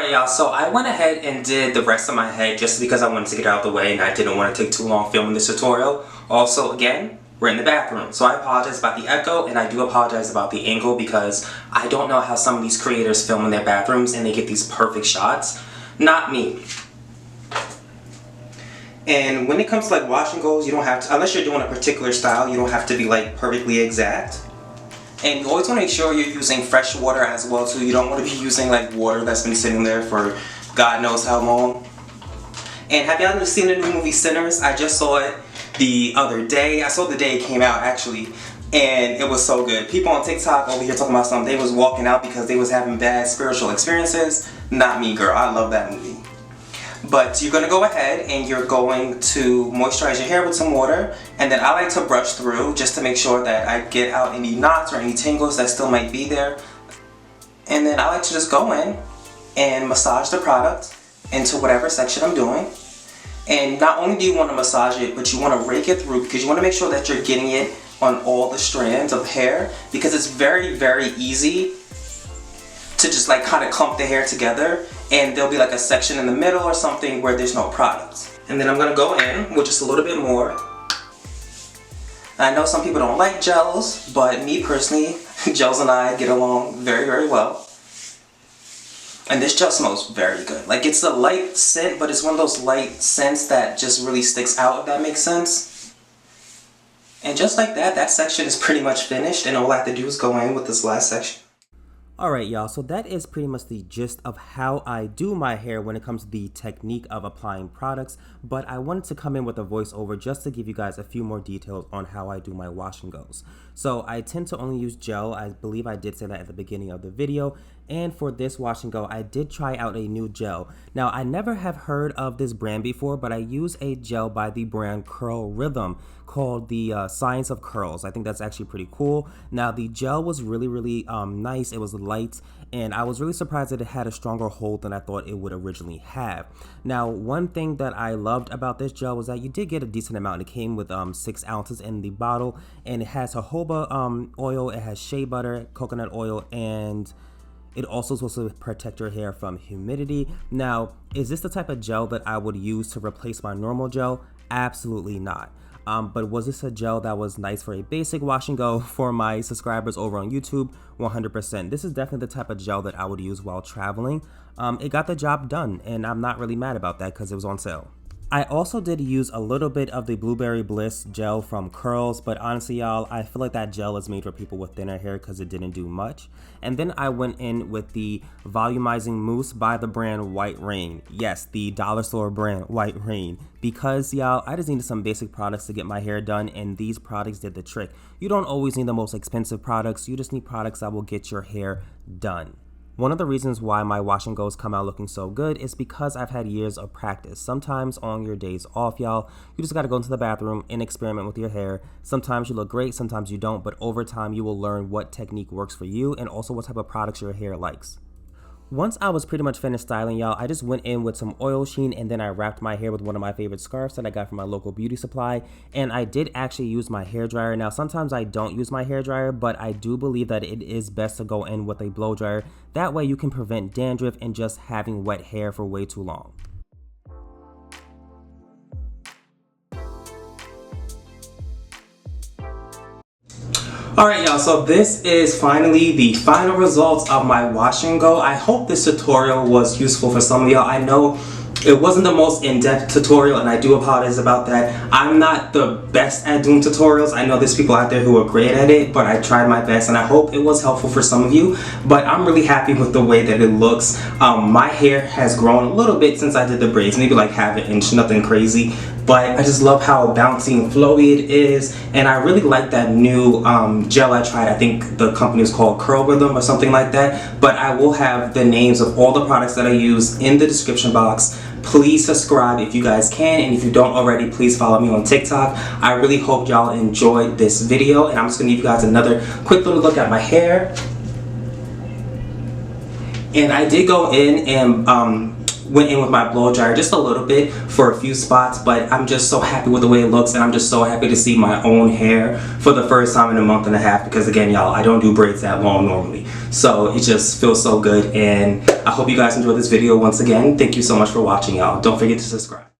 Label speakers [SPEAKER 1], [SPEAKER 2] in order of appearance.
[SPEAKER 1] Alright y'all, so I went ahead and did the rest of my head just because I wanted to get it out of the way and I didn't want to take too long filming this tutorial. Also, again, we're in the bathroom, so I apologize about the echo and I do apologize about the angle because I don't know how some of these creators film in their bathrooms and they get these perfect shots. Not me. And when it comes to like wash and goes, you don't have to, unless you're doing a particular style, you don't have to be like perfectly exact. And you always want to make sure you're using fresh water as well too. You don't want to be using like water that's been sitting there for God knows how long. And have y'all seen the new movie Sinners? I just saw it the other day. I saw the day it came out actually. And it was so good. People on TikTok over here talking about something. They was walking out because they was having bad spiritual experiences. Not me, girl. I love that movie. But you're going to go ahead and you're going to moisturize your hair with some water. And then I like to brush through just to make sure that I get out any knots or any tangles that still might be there. And then I like to just go in and massage the product into whatever section I'm doing. And not only do you want to massage it, but you want to rake it through because you want to make sure that you're getting it on all the strands of hair, because it's very, very easy to just like kind of clump the hair together and there'll be like a section in the middle or something where there's no product. And then I'm going to go in with just a little bit more. I know some people don't like gels, but me personally, gels and I get along very, very well. And this gel smells very good. Like it's a light scent, but it's one of those light scents that just really sticks out, if that makes sense. And just like that, that section is pretty much finished and all I have to do is go in with this last section.
[SPEAKER 2] Alright y'all, so that is pretty much the gist of how I do my hair when it comes to the technique of applying products, but I wanted to come in with a voiceover just to give you guys a few more details on how I do my wash and goes. So I tend to only use gel. I believe I did say that at the beginning of the video, and for this wash and go I did try out a new gel. Now I never have heard of this brand before, but I use a gel by the brand Curl Rhythm called the Science of Curls. I think that's actually pretty cool. Now the gel was really nice. It was light and I was really surprised that it had a stronger hold than I thought it would originally have. Now one thing that I loved about this gel was that you did get a decent amount. It came with 6 ounces in the bottle and it has jojoba oil, it has shea butter, coconut oil, and it also is supposed to protect your hair from humidity. Now, is this the type of gel that I would use to replace my normal gel? Absolutely not. But was this a gel that was nice for a basic wash and go for my subscribers over on YouTube? 100%. This is definitely the type of gel that I would use while traveling. It got the job done and I'm not really mad about that because it was on sale. I also did use a little bit of the Blueberry Bliss gel from Curls, but honestly y'all, I feel like that gel is made for people with thinner hair because it didn't do much. And then I went in with the Volumizing Mousse by the brand White Rain. Yes, the dollar store brand White Rain. Because y'all, I just needed some basic products to get my hair done and these products did the trick. You don't always need the most expensive products, you just need products that will get your hair done. One of the reasons why my wash and goes come out looking so good is because I've had years of practice. Sometimes on your days off, y'all, you just gotta go into the bathroom and experiment with your hair. Sometimes you look great, sometimes you don't, but over time you will learn what technique works for you and also what type of products your hair likes. Once I was pretty much finished styling, y'all, I just went in with some oil sheen and then I wrapped my hair with one of my favorite scarves that I got from my local beauty supply. And I did actually use my hairdryer. Now, sometimes I don't use my hairdryer, but I do believe that it is best to go in with a blow dryer. That way you can prevent dandruff and just having wet hair for way too long.
[SPEAKER 1] Alright y'all, so this is finally the final results of my wash and go. I hope this tutorial was useful for some of y'all. I know it wasn't the most in-depth tutorial and I do apologize about that. I'm not the best at doing tutorials. I know there's people out there who are great at it, but I tried my best and I hope it was helpful for some of you. But I'm really happy with the way that it looks. My hair has grown a little bit since I did the braids, maybe like half an inch, nothing crazy. But I just love how bouncy and flowy it is, and I really like that new gel I tried. I think the company is called Curl Rhythm or something like that. But I will have the names of all the products that I use in the description box. Please subscribe if you guys can, and if you don't already, please follow me on TikTok. I really hope y'all enjoyed this video, and I'm just gonna give you guys another quick little look at my hair. And I did go in and went in with my blow dryer just a little bit for a few spots, but I'm just so happy with the way it looks, and I'm just so happy to see my own hair for the first time in a month and a half, because again, y'all, I don't do braids that long normally. So it just feels so good, and I hope you guys enjoyed this video once again. Thank you so much for watching, y'all. Don't forget to subscribe.